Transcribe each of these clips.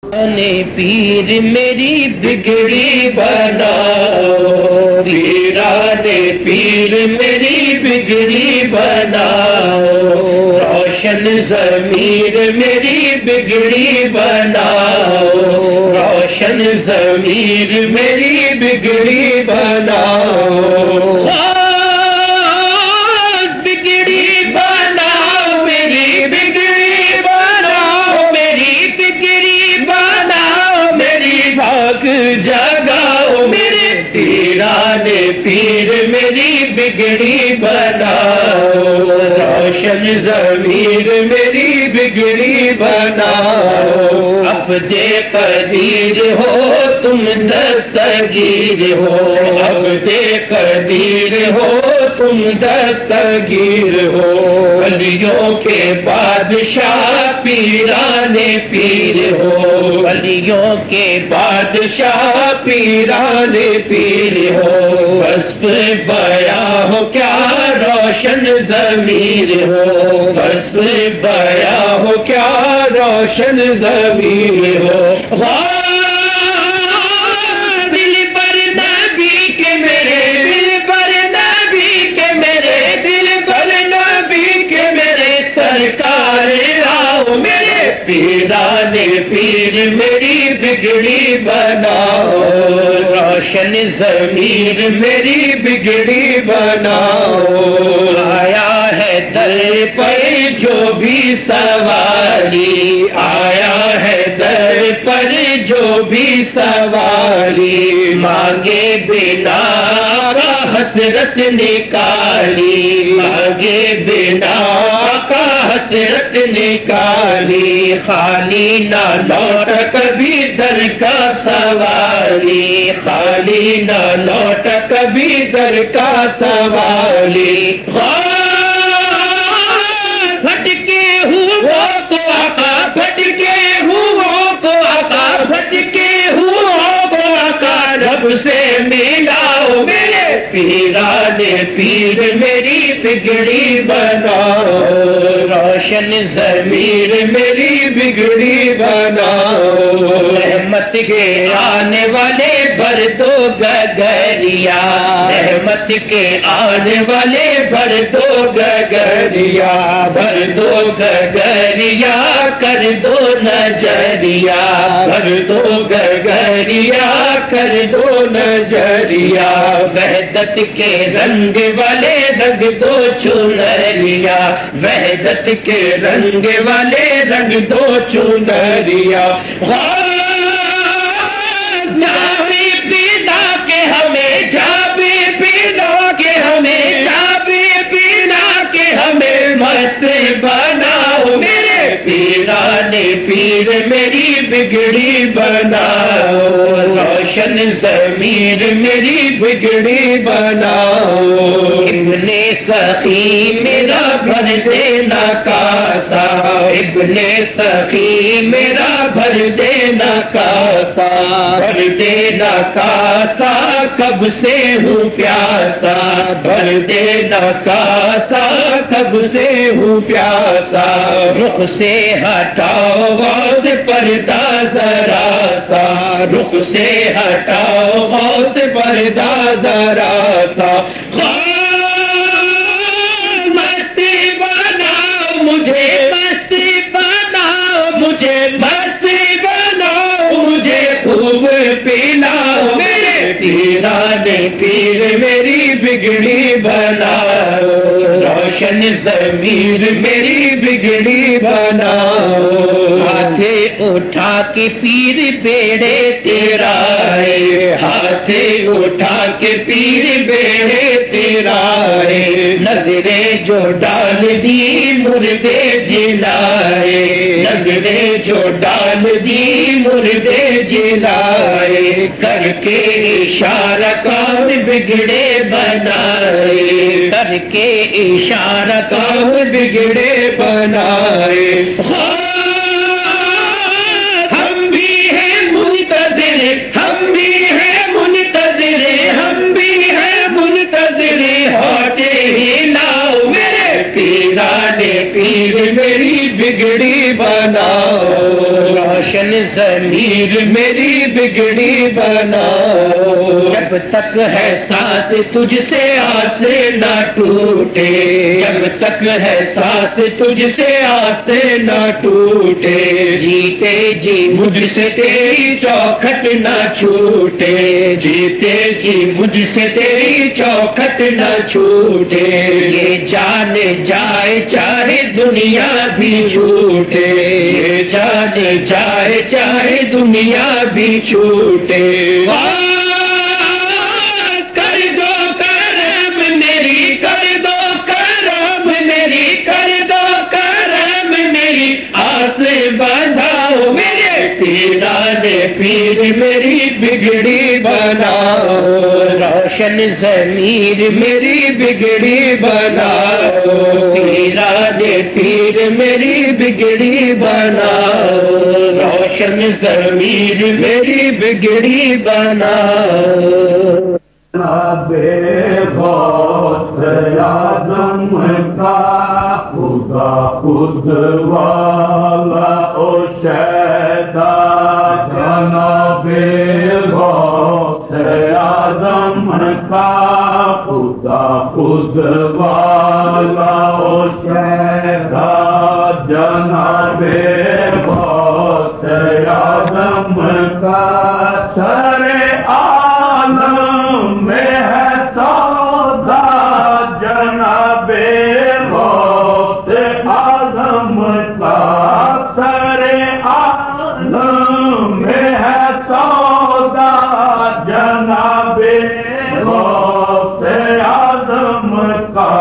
अने पीर मेरी बिगड़ी बनाओ, पीराने पीर मेरी बिगड़ी बनाओ, रोशन ज़मीर मेरी बिगड़ी बनाओ, रोशन ज़मीर मेरी बिगड़ी बनाओ। जगाओ मेरे पीराने पीर मेरी बिगड़ी बनाओ, रोशन ज़मीर मेरी बिगड़ी बनाओ। अब्दे कदीर हो तुम दस्तगीर हो, अब्दे कदीर हो तुम दस्तगीर हो, वलियों के बादशाह पीराने पीर हो, वलियों के बादशाह पीराने पीर हो। वस्फ बया हो क्या रोशन ज़मीर हो, वस्फ बया हो क्या रोशन ज़मीर हो। दिल पर नबी के मेरे, दिल पर नबी के मेरे, दिल पर नबी के मेरे सरकार आओ मेरे पीराने पीर मेरी बिगड़ी बनाओ, रोशन ज़मीर मेरी बिगड़ी बनाओ। आया है दर पर जो भी सवारी, आया है दर पर जो भी सवारी, मांगे बिना का हसरत निकाली, मांगे बिना का हसरत निकाली, खाली ना लौट कभी दर का सवाली, खाली ना लौट कभी दर का सवाली। भटके हुओं को आका, भटके हुओं को आका, भटके हुओं को आका रब से मिलाओ मेरे पीराने पीर मेरी बिगड़ी बनाओ, रोशन ज़मीर मेरी बिगड़ी बनाओ। रहमत के आने वाले भर दो गगरिया, रहमत के आने वाले भर दो गगरिया, भर दो गगरिया कर दो नजरिया, भर दो गगरिया कर दो नजरिया। वहदत के रंग वाले रंग दो चुनरिया, वहदत के रंग वाले रंग दो चुनरिया। जाबे पीना के हमें, जाबे पीना के हमें, जाबे पीना के हमें मस्त बनाओ मेरे पीराने पीर मेरी बिगड़ी बनाओ, रोशन ज़मीर मेरी बिगड़ी बनाओ। इब्ने सखी मेरा भर देना कासा, इब्ने सखी मेरा भर देना कासा, भर देना कासा कब से हूँ प्यासा, भर देना कासा कब से हूँ प्यासा। रुख से हटाओ गौस पर्दा जरा सा, रुख से हटाओ गौस पर्दा जरा सा। मस्ती बनाओ मुझे, मस्ती बनाओ मुझे, मस्ती बनाओ मुझे, खूब पिलाओ मेरे पीराने पीर मेरी बिगड़ी बनाओ, रोशन ज़मीर मेरी बिगड़ी बनाओ। हाथे उठा के पीर बेड़े तेरा है, हाथे उठा के पीर बेड़े तेरा है। नजरे जो डाल दी मुर्दे जिलाए, नजरे जो डाल दी मुर्दे जिलाए। करके इशारा काम बिगड़े बनाए, करके इशारा काम बिगड़े बनाए। हम भी हैं मुंतज़िर, हम भी हैं मुंतज़िर, हम भी हैं मुंतज़िर, होते ही लाओ मेरे पीराने पीर मेरी बिगड़ी बनाओ। रोशन ज़मीर मेरी बिगड़ी बनाओ, जब तक है सांस तुझसे आसे ना टूटे, जब तक है सांस तुझसे आसे ना टूटे, जीते जी मुझसे तेरी चौखट ना छूटे, जीते जी मुझसे तेरी चौखट ना छूटे, ये जाने जाए चाहे दुनिया भी छूटे, ये जाने जाए चाहे दुनिया भी छूटे। कर दो करम मेरी, कर दो करम मेरी, कर दो करम मेरी, आस बंधाओ मेरे पीराने पीर मेरी बिगड़ी बनाओ, रोशन ज़मीर मेरी बिगड़ी बनाओ, पीराने पीर मेरी बिगड़ी बनाओ, रोशन ज़मीर मेरी बिगड़ी बनाओ। आज़म का खुदा खुद वाला ओ शैदा जनाबे आज़म का खुदा खुद वाला ओ शैदा जनाबे आज़म का सरे आलम में है सौदा जनाबे आज़म का सरे आलम में है सौदा जनाबे आज़म का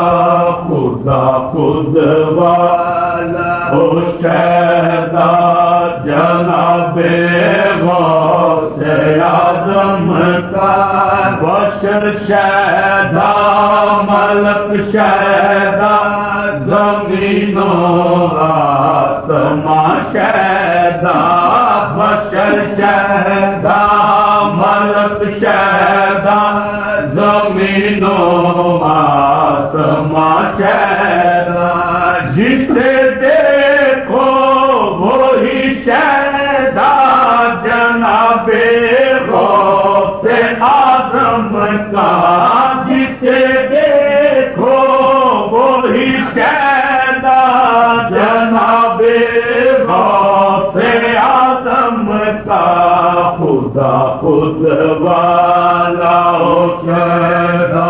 खुदा खुद वाला ओ शैदा जनाबे आज़म का बशर शैदा मलक शैदा ज़मीनो आसमां शैदा, बशर शैदा मलक शैदा ज़मीनो आसमां शैदा, जिसे देखो वही शैदा जनाबे आज़म का, जिसे देखो वही शैदा जनाबे आज़म का, खुदा खुद वाला ओ शैदा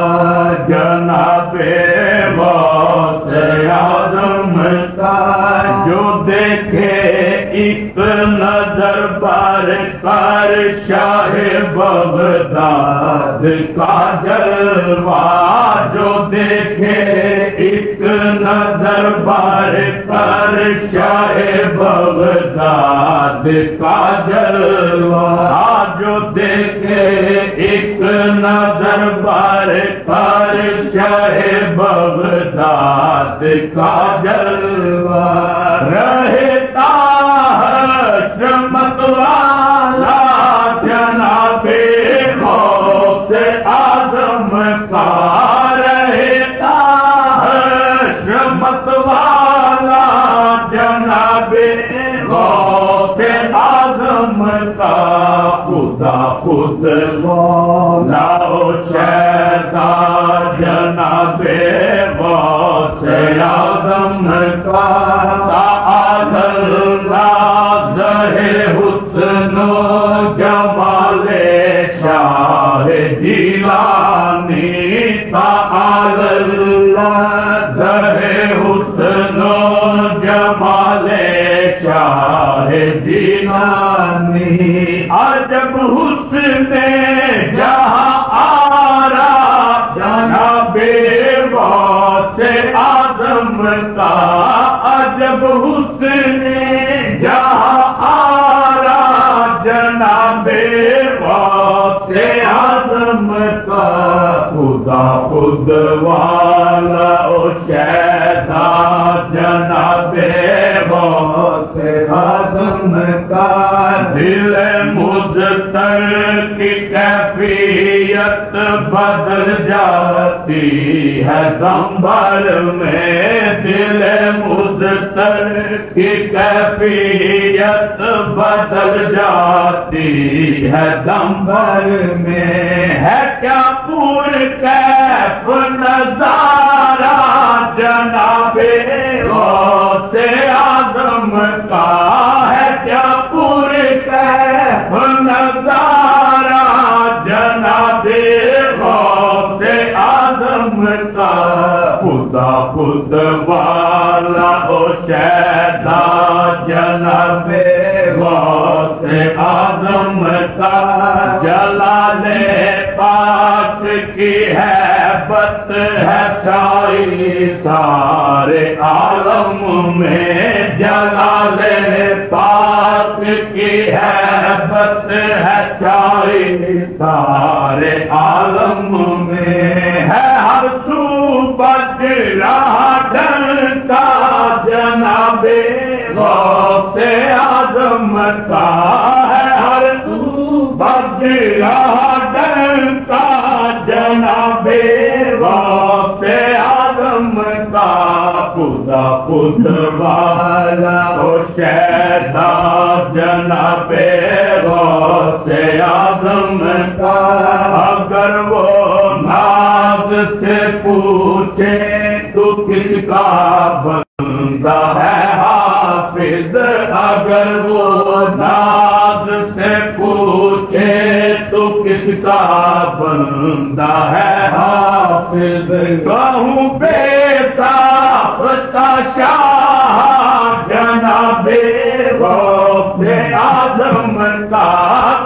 जनाबे आज़म का, जो देखे एक नजर बार कर शाहे बगदाद का जलवा, जो देखे एक नजर बार कर शाहे बगदाद का जलवा, जो देखे एक नजर बार कर शाहे बगदाद का जलवा, रहता हश्रमत वाला जनाबे आज़म का, रहता हश्रमत वाला जनाबे आज़म का, खुदा खुद वाला ओ शैदा जनाबे आज़म का, हुस्नो जमाले शाह जिलानी ताअल्लाह हुस्नो जमाले शाह जिलानी, अजब हुस्ने जहाँ आरा जनाबे आज़म का, अजब हुस्ने जहाँ आरा जनाबे आज़म का, खुदा खुद वाला ओ शैदा जनाबे आज़म का, दिल मुज़्तर की कैफियत बदल जाती है संभल में दिल मुज़्तर की कैफियत बदल जाती है संभल में है क्या पूर कैफ नजारा जनाबे गौसे आज़म का है क्या पूर कैफ नजारा जनाबे गौसे आज़म का खुदा खुद वाला ओ शैदा जनाबे गौसे आज़म का जलाले पाक की हैबत है छाई सारे आलम में जलाले पाक की हैबत है छाई सारे आलम में है हर सू बज रहा डंका जनाबे गौसे आज़म का है हर सू बज रहा डंका जनाबे गौसे आज़म का खुदा खुद वाला ओ शैदा जनाबे गौसे आज़म का अगर वो नाज से पूछे तो किसका बंदा है हाफिज अगर वो नाज से पूछे तो किसका बंदा है हाफिज कहूँ बेसाख्ता शाह जनाबे गौसे आज़म का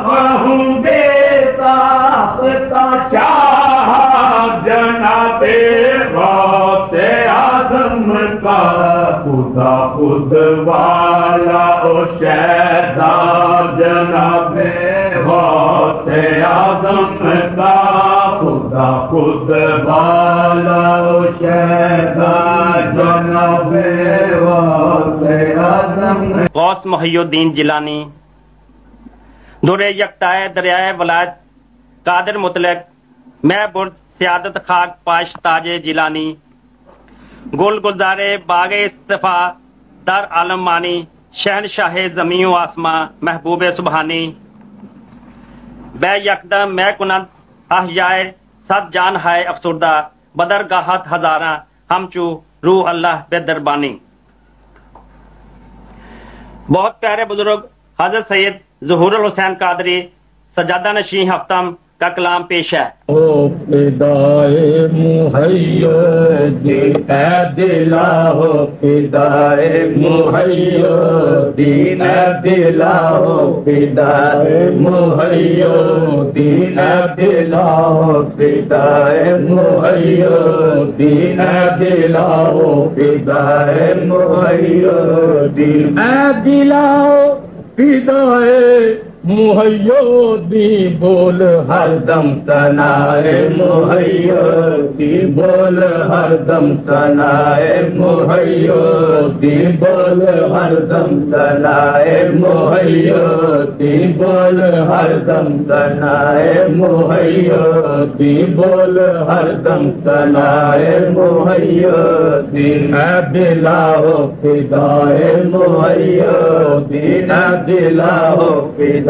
कहूँ बेसाख्ता शाह जनाबे गौसे आज़म का खुदा खुद वाला ओ शैदा जनाबे गौसे आज़म का खुदा खुद वाला ओ शैदा जनाबे गौसे आज़म गौस मुहियुद्दीन जिलानी दुरे यकताए दरियाए वलायत कादिर मुतलक महबुर्द सियादत खाक पाश ताजे जिलानी गुल गुलजारे बागे इस्तिफा दर आलम मानी शहनशाह ज़मीं व आसमां महबूब सुबहानी बै यकदम मैं कुनद अहयाए सद जान है अफसुरदा बदर गाहत हजारा हमचू रूह अल्लाह बेदरबानी। बहुत प्यारे बुजुर्ग हजरत सैयद ज़हूरुल हुसैन कादरी सजादा नशीं हफ्तम का कलाम पेश है। ओ फिदाए मुहय्यदीन ए दिला हो फिदाए मुहय्यदीन ए दिला हो फिदाए मुहय्यदीन ए दिला हो फिदाए मुहय्यदीन ए दिला हो फिदाए मुहय्यदीन ए दिला हो फिदाए मुहय्यदीन बोल हरदम सनाए मुहय्यदीन बोल हरदम सनाए मुहय्यदीन बोल हरदम सनाए मुहय्यदीन बोल हरदम सनाए मुहय्यदीन बोल हरदम सनाए मुहय्यदीन ऐ दिला हो फिदाए मुहय्यदीन ऐ दिला हो फिदाए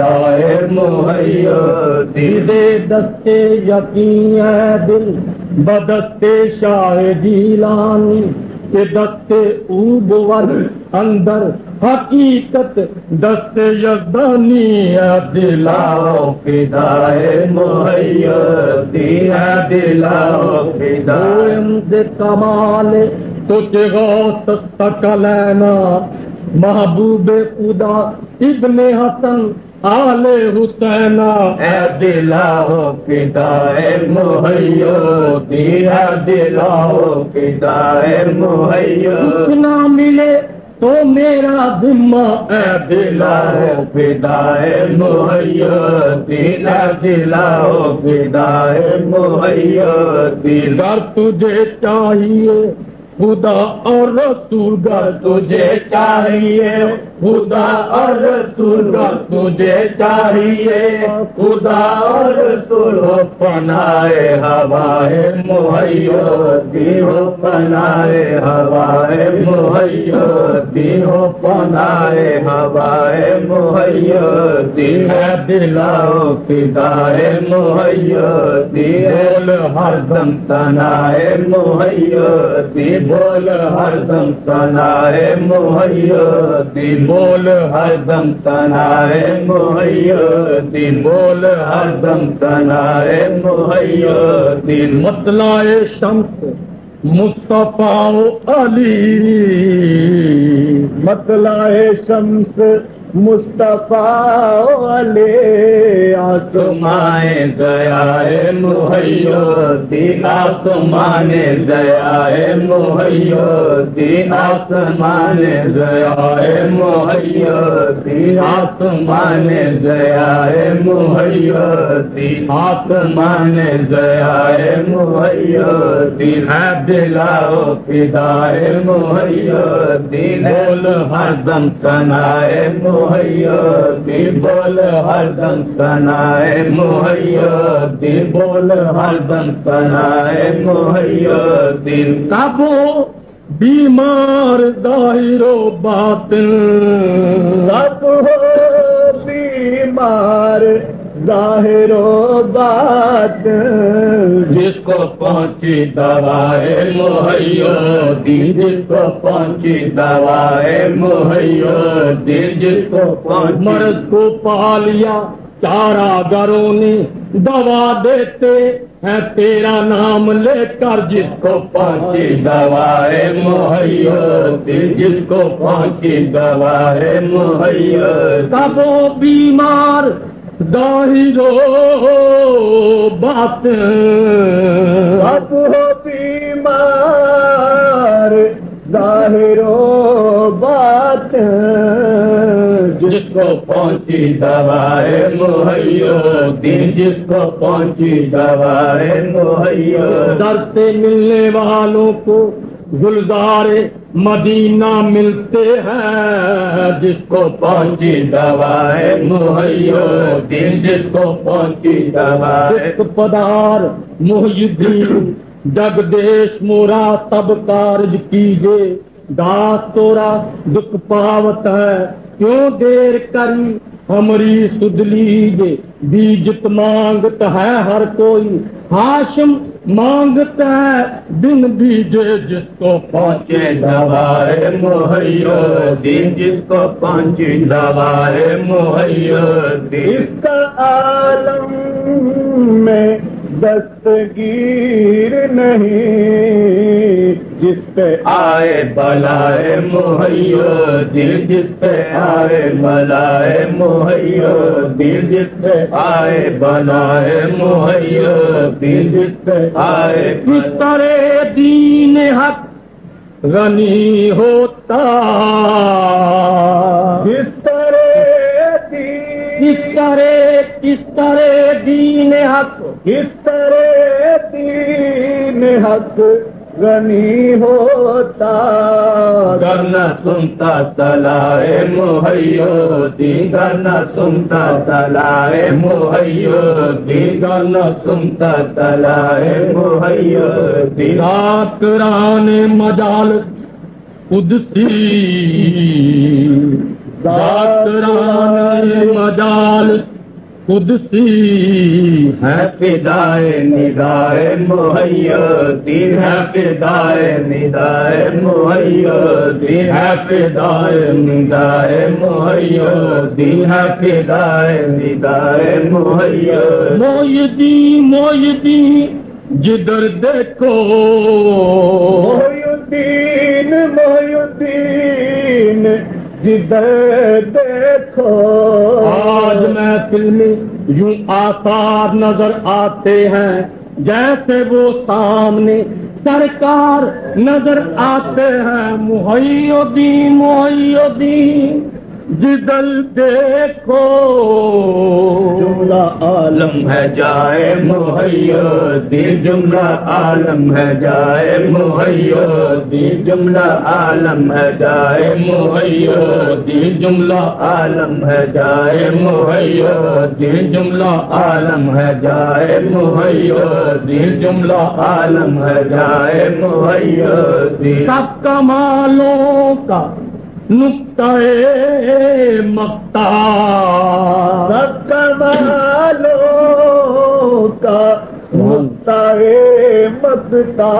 मुहय्यदीन दे दस्ते यकीन है दिल बदस्ते शाह जीलानी के दस्ते ऊबवर अंदर हकीकत दस्ते यज़दानी दिलाओ फिदाए मुहय्यदीन दिलाओ फिदाए दे कमाल तुझे गौस सकलैना महबूब खुदा इब्ने हसन आले हुसैना ए दिलाओ फिदाए मुहय्यदीन दिलाओ फिदाए मुहय्यदीन कुछ ना मिले तो मेरा जिम्मा ए दिलाओ फिदाए मुहय्यदीन दिलाओ फिदाए मुहय्यदीन अगर तुझे चाहिए खुदा और रसूल गर तुझे चाहिए खुदा और रसूल तुझे चाहिए, खुदा और रसूल हो पनाए हवाए मुहैया दी हो, पनाए हवाए मुहैया दी हो, पनाए हवाए मुहैया दी है, दिलाओ फिदाए मुहैया दी, बोल हरदम सनाए मुहैया दी, बोल हरदम सनाए मुहैया दी, बोल हरदम सनाए मुहैया दी, बोल हरदम सनाए मुहैया दी। मतलाए शम्स मुस्तफा अली, मतलाए शम्स मुस्तफा अली, आसमाए दयाए मुहैया दी, आसमाने दयाए मुहैया दी, आसमाने दयाए मुहैया दी, आसमाने दयाए मुहैया दी, आसमाने दयाए मुहैया दी, है दिलाओ फिदाए मुहैया दी, बोल हरदम सनाए मुहैया दी, बोल हरदम सनाए मुहैया दी, बोल हरदम सनाए मुहैया दी। काबो बीमार दाहिरो बातिन, कब हो बीमार जाहिरो बात, जिसको पहुंची दवाए मुहैया दी, जिसको पहुंची दवाए मुहैया दी, जिसको पहुंची। मर्द को पा लिया चारागारों ने दवा देते हैं तेरा नाम लेकर, जिसको पहुंची दवाए मुहैया दी, जिसको पहुंची दवाए मुहैया। तब वो बीमार दाहिरो बात, अब हो बीमार दाहिरो बात, जिसको पहुंची दवाए मुहैया दी, जिसको पहुंची दवाए मुहैया। दर से मिलने वालों को गुलजारे मदीना मिलते हैं, जिसको पहुंची दवाए मुहैया दी, जिसको पहुंची दवाए। पदार मुहियुद्दीन जगदेश मोरा तब कार्य कीजे, दास तोरा दुख पावत है क्यों देर करी, हमरी सुध लीजे बीजत मांगत है हर कोई, हाशिम मांगता है बिन बीजे, जिसको पहुंचे दवाए मुहैया दी, जिसको पहुंची दवाए मुहैया दी। इसका आलम में दस्तगीर नहीं, जिस पे आए बलाए मुहैया दी, जिस पे आए बलाए मुहैया दी, जिस पे आए बलाए मुहैया दी, जिस पे आए। किस तरह दीन हक गनी होता, किस तरह दीन हक, किस तरह दीन हक गनी होता, करना सुनता सलाए मुहैया दी, करना सुनता सलाए मुहैया दी, करना सुनता सलाए मुहैया दी। जाकराने मजालिस कुदसी, जाकराने मजालिस कुदसी, है फिदाए निदाए मुहैया दी, है फिदाए निदाए मुहैया दी, है फिदाए निदाए मुहैया दी, है फिदाए निदाए मुहैया। मोयुद्दीन जिधर देखो, मोयुद्दीन जिधर देखो, आज महफिल में यूं आसार नजर आते हैं, जैसे वो सामने सरकार नजर आते हैं। मुहैयुद्दीन जिधर देखो, जुमला आलम आलम है जाए मुहय्यिद्दीन जुमला आलम है जाए मुहय्यिद्दीन जुमला आलम है जाए मुहय्यिद्दीन जुमला आलम है जाए मुहय्यिद्दीन जुमला आलम है जाए मुहय्यिद्दीन जुमला आलम है जाए मुहय्यिद्दीन। सब कमालों का नुक्ता-ए मक्ता, सब कमालों का नुक्ता-ए मक्ता,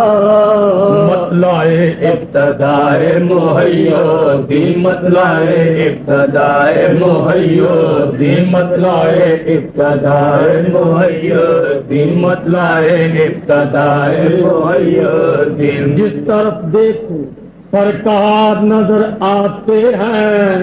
मतलाए इब्तदाए मुहय्यिद्दीन मतलाए इब्तदाए मुहय्यिद्दीन मतलाए इब्तदाए मुहय्यिद्दीन मतलाए इब्तदाए मुहय्यिद्दीन। जिस तरफ देखो सरकार नजर आते हैं,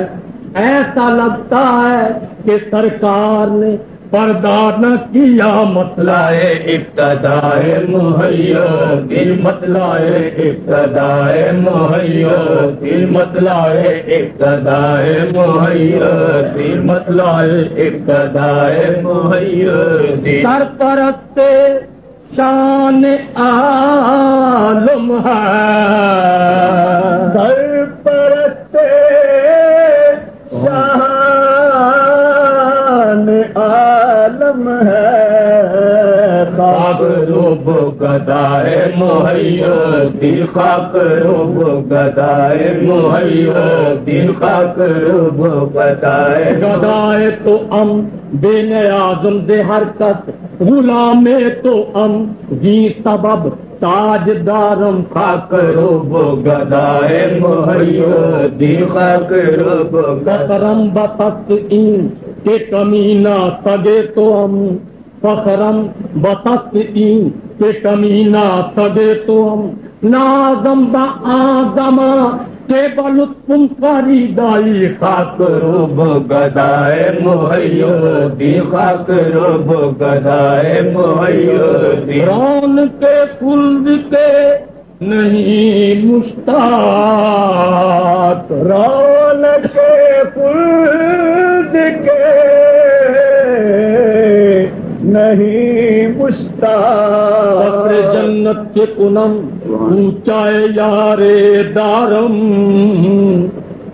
ऐसा लगता है कि सरकार ने पर्दा न किया। मतलाए इब्तदाए मुहय्यिद्दीन मतलाए इब्तदाए मुहय्यिद्दीन मतलाए इब्तदाए मुहय्यिद्दीन मतलाए इब्तदाए मुहय्यिद्दीन। सरपरस्ते शान आलम है, सरपरस्ते शान आलम है, खाक रूब गदाए मुहय्यिद्दीन खाक रूब गदाए मुहय्यिद्दीन खाक रूब गदाए। गदाए तो बेनियाज़म दे हरकत, गुलामे तो जी सबब ताजदारम। खाक रूब गदाए मुहय्यिद्दीन खाक रूब फखरम बसत इन के कमीना सगे तो फखरम बसत इन के कमीना सगे तो नाज़म बा आज़मा के बलुत्फुम खरीदाई। खाक रूब गदाए मुहय्यिद्दीन खाक रूब गदाए मुहय्यिद्दीन। रौन के खुल्द के नहीं मुश्ताक, रौन के खुल्द के नहीं मुश्ताक। फख्र जन्नत के पूनम ऊंचाए यारे दारम,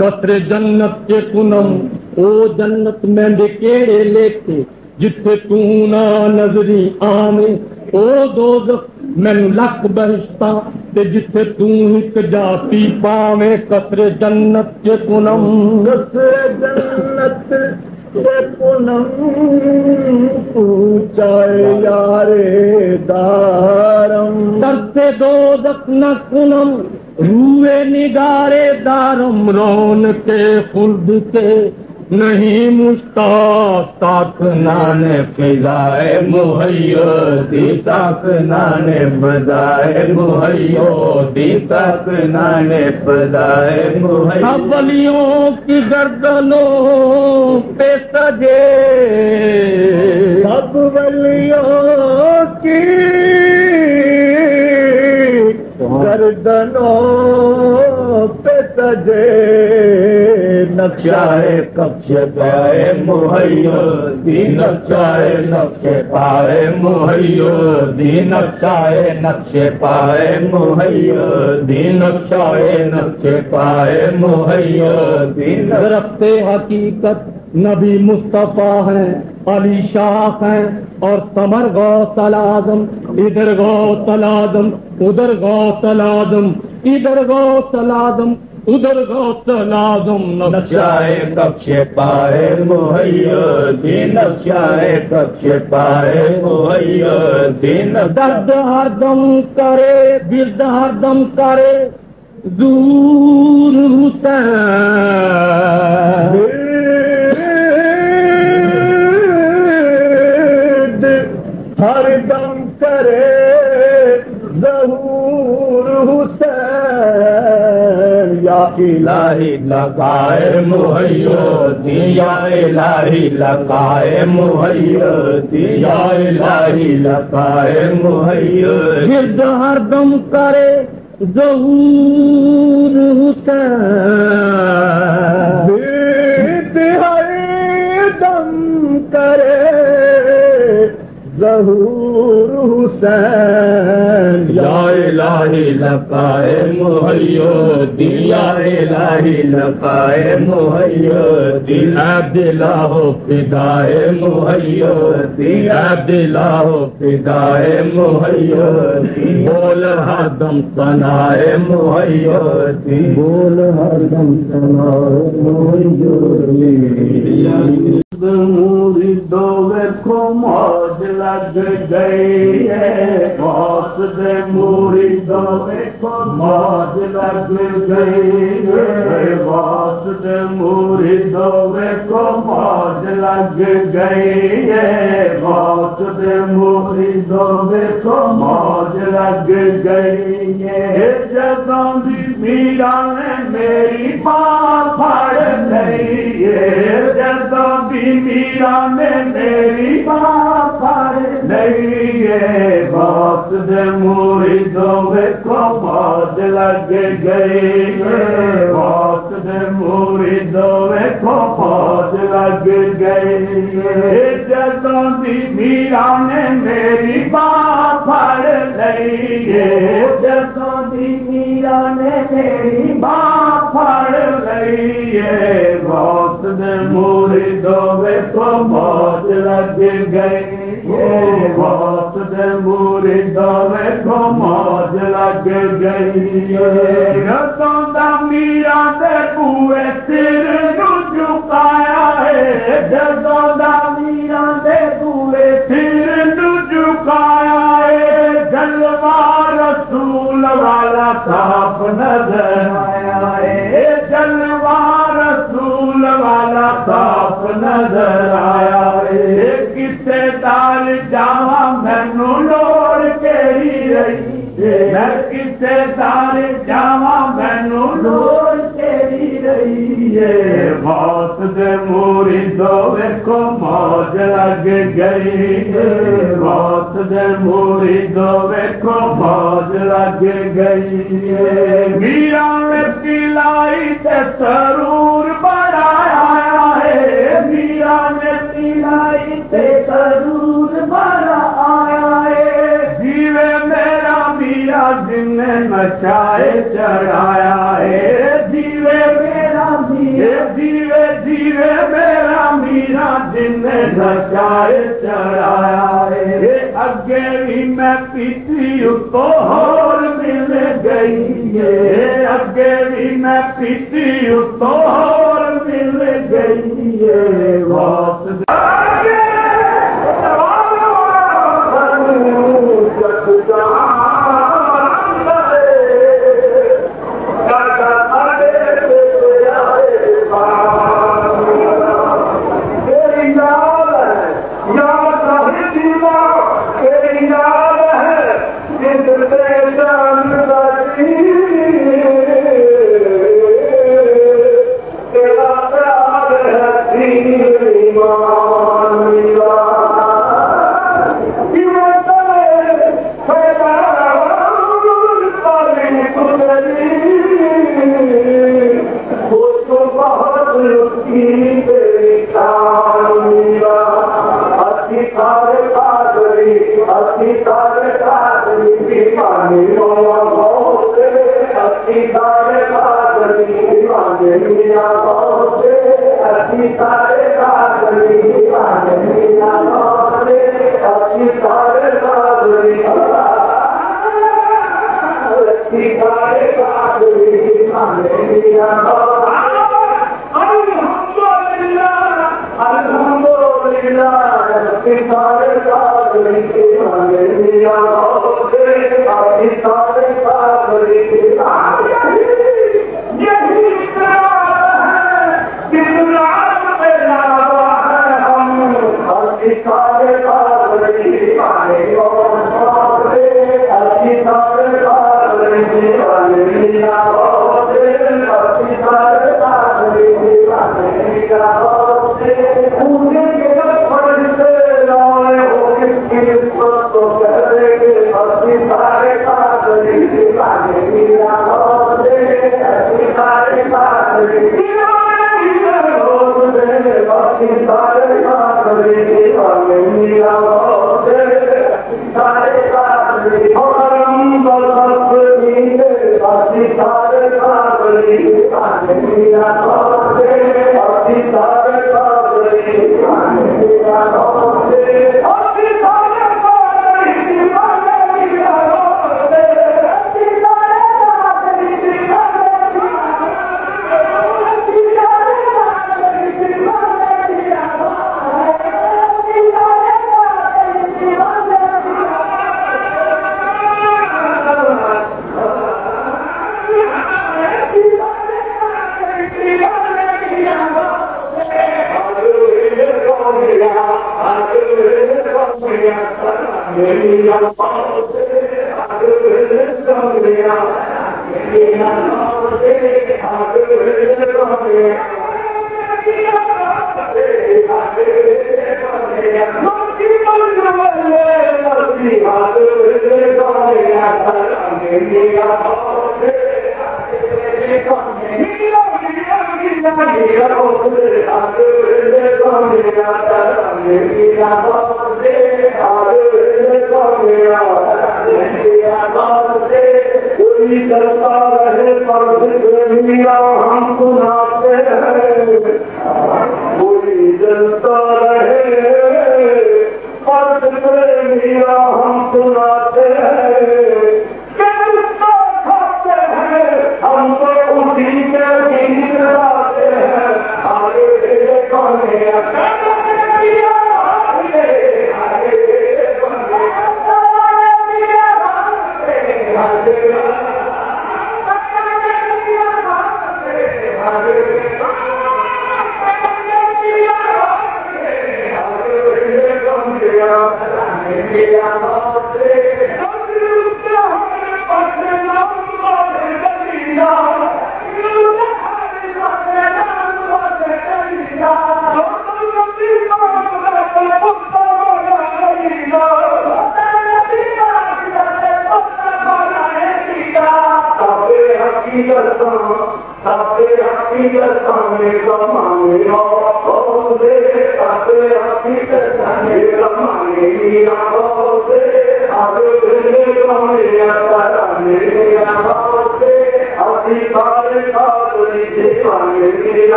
कसरे जन्नत के पूनम ओ जन्नत में केड़े लेके जिथे तू ना नजरी आवे। ओ दोज़ख मैनू लख बहिश्ता ते जिथे तू एक जाती पावे। कसरे जन्नत के पूनम कसरे जन्नत के पूनम ऊंचाए यारे दारम। तरसे दोज़ख न कुनम रूए निगारे दारम। रौन के खुल्द के नहीं मुश्ताक, ताक नाने फिजाए मुहय्यिद्दीन ताक नाने बजाए मुहय्यिद्दीन ताक नाने बजाए मुहय्यिद्दीन। सब वलियों की गर्दनों पे सजे, सब वलियों की गर्दनों पे सजे नक्शाए कब्ज़े पाए मुहय्यिद्दीन नक्शाए नक्शे पाए मुहय्यिद्दीन नक्शाए नक्शे पाए मुहय्यिद्दीन नक्शाए नक्शे पाए मुहय्यिद्दीन। दरख्ते हकीकत नबी मुस्तफा हैं, अली शाह हैं और समर गौसल आज़म। इधर गौसल आज़म उधर गौसल आज़म, इधर गौसल आज़म उधर गौसल आज़म। नक्शाए कब्ज़े पाए मुहय्यिद्दीन नक्शाए कब्ज़े पाए मुहय्यिद्दीन। दर्द हरदम करे दिर्द हरदम करे ज़ूर हुसैन। हरदम करे ज़हूर हुसैन। या इलाही लगाए मुहय्यिद्दीन या इलाही लगाए मुहय्यिद्दीन या इलाही लगाए मुहय्यिद्दीन। गिर्द हरदम करे ज़हूर हुसैन। गिर्द हरदम करे ज़हूर हुसैन या इलाही लकाए मुहय्यिद्दीन या इलाही लकाए मुहय्यिद्दीन अब्दिला हो फिदाए मुहय्यिद्दीन अब्दिला हो फिदाए मुहय्यिद्दीन बोल हरदम सनाए मुहय्यिद्दीन बोल हरदम सनाए मुहय्यिद्दीन मुरीदों को मौज लग गई है मौत दे मुरीदों को मौज लग गई है मौत दे मुरीदों को मौज लग गई है मौत दे मुरीदों को मौज लग गई है जदों भी मीरा ने मेरी बात फाड़ गई है जदों भी मीरा ने मेरी बात फाड़ नहीं है मौत दे मुरीदों को मौज लग गई है मौत दे मुरीदों को मौज लग गई है जदों भी मीरा ने मेरी बात फाड़ नहीं है जदों भी मीरा ने मेरी बात फाड़ नहीं है मौत दे मुरीदों को मौज लग गई है मौत दे मुरीदों को मौज लग गई है रतों दा मीरा दे बूए सिर नू झुकाया है जदों दा मीरा दे बूए सिर नू झुकाया है जलवा रसूल वाला साफ नजर आया है जलवा रसूल वाला साफ नजर आया है किसे दाल जावा मैनू लोड़ केरी रही मैं किसे दाल जावा मैनू लोड़ केरी रही है मौत दे मुरीदों को मौज लग गई है मौत दे मुरीदों को मौज लग गई है मीरा ने पिलाई ते सरूर बढ़ाया है मीरा ने पिलाई ते सरूर बड़ा आया है जीवे मेरा मीरा जिन्ने नचाए चढ़ाया है जीवे मेरा जीवे जीवे मेरा मीरा जिन्ने नचाए चढ़ाया है अगे भी मैं पीती तो होर मिल गई है अगे भी मैं पीती तो होर मिल गई है मौत Thank you.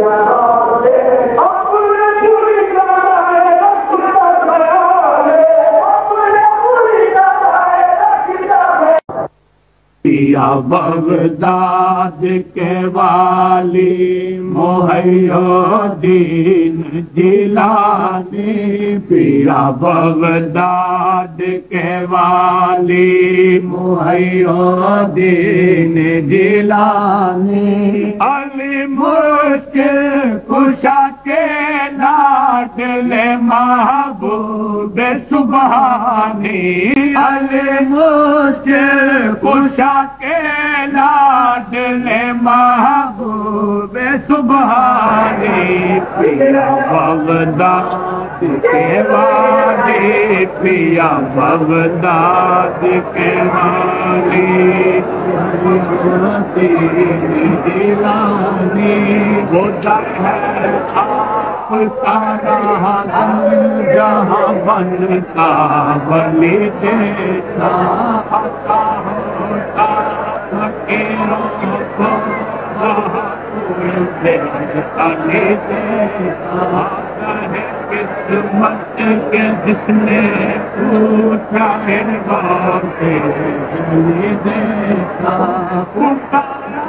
Allah पिया बगदाद के वाली मोहय्युद्दीन जिलानी पिया बगदाद के वाली मोहय्युद्दीन जिलानी अली मुश्किल कुशा के लाडले महबूब सुबहानी अली मुश्किल कुशा के लाडले महबूब सुबहानी पिया बगदाद के वाली पिया बगदाद के वाली जिलानी वो है आपका जहाँ बनता बलि देता आता होता फकीरों को देता है किस्मत के जिसने पूछा है देता पुकारा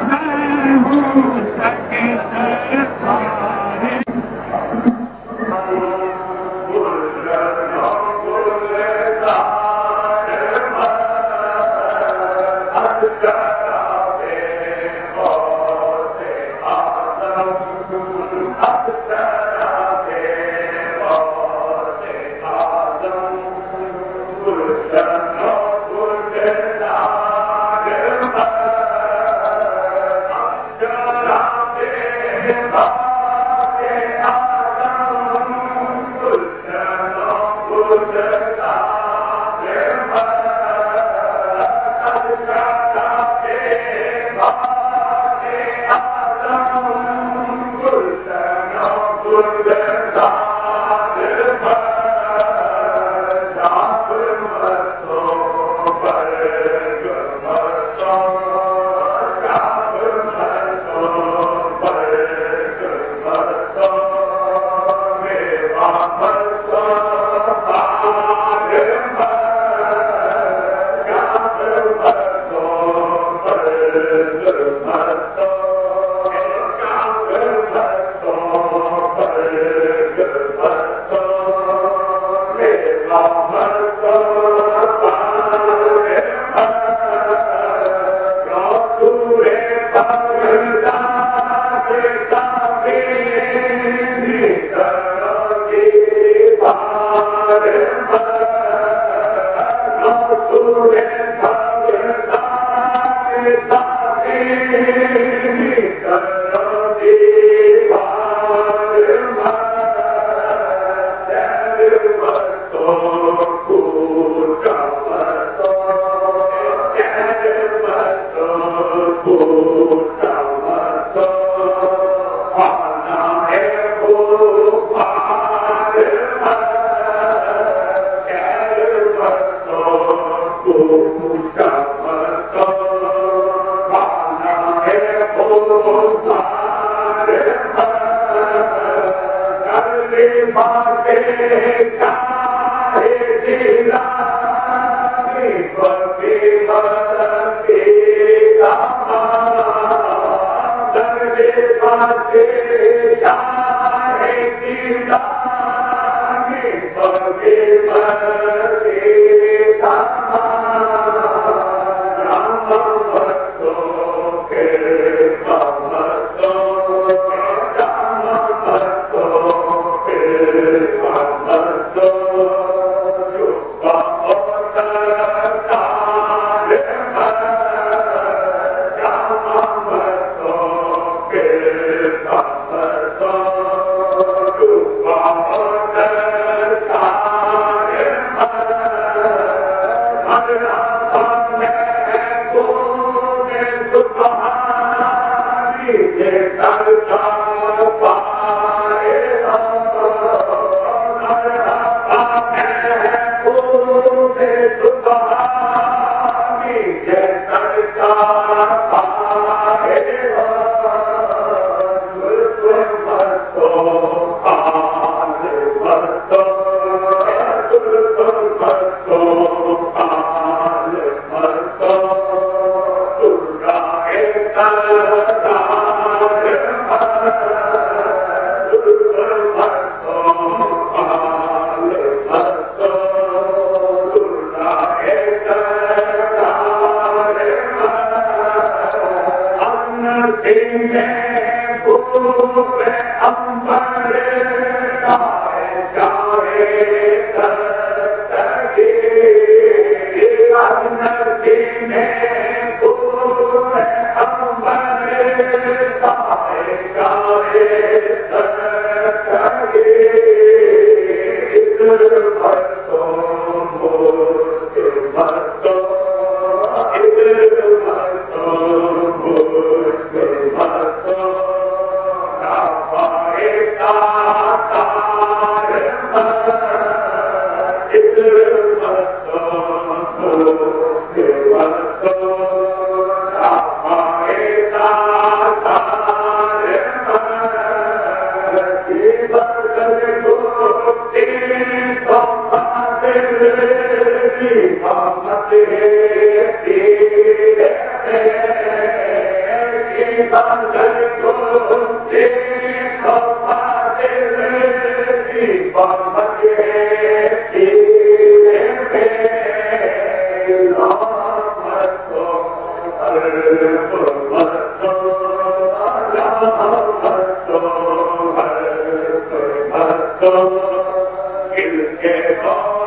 मैं हूँ सके सरकार इनके बार